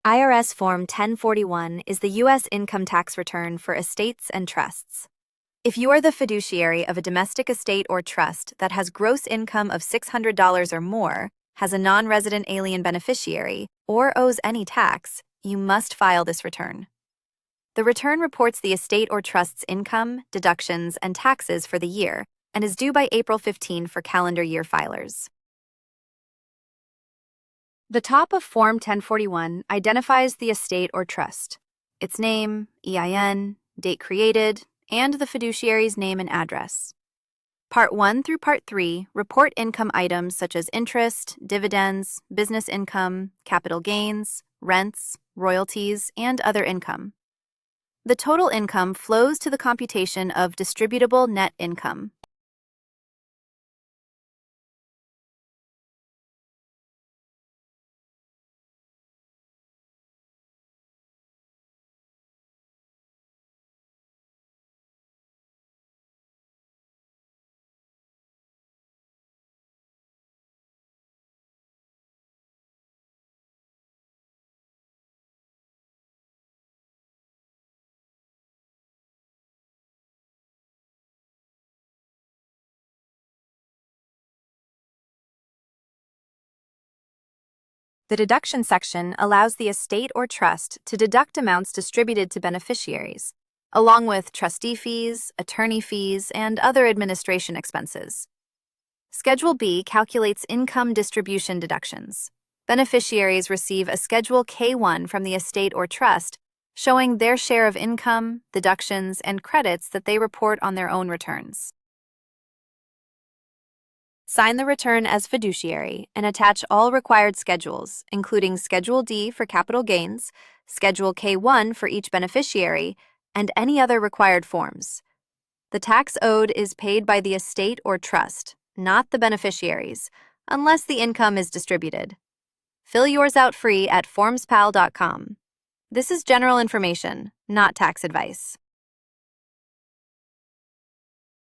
IRS Form 1041 is the U.S. income tax return for estates and trusts. If you are the fiduciary of a domestic estate or trust that has gross income of $600 or more, has a non-resident alien beneficiary, or owes any tax, you must file this return. The return reports the estate or trust's income, deductions, and taxes for the year and is due by April 15 for calendar year filers. The top of Form 1041 identifies the estate or trust, its name, EIN, date created, and the fiduciary's name and address. Part 1 through Part 3 report income items such as interest, dividends, business income, capital gains, rents, royalties, and other income. The total income flows to the computation of distributable net income. The deduction section allows the estate or trust to deduct amounts distributed to beneficiaries, along with trustee fees, attorney fees, and other administration expenses. Schedule B calculates income distribution deductions. Beneficiaries receive a Schedule K1 from the estate or trust, showing their share of income, deductions, and credits that they report on their own returns. Sign the return as fiduciary and attach all required schedules, including Schedule D for capital gains, Schedule K1 for each beneficiary, and any other required forms. The tax owed is paid by the estate or trust, not the beneficiaries, unless the income is distributed. Fill yours out free at FormsPal.com. This is general information, not tax advice.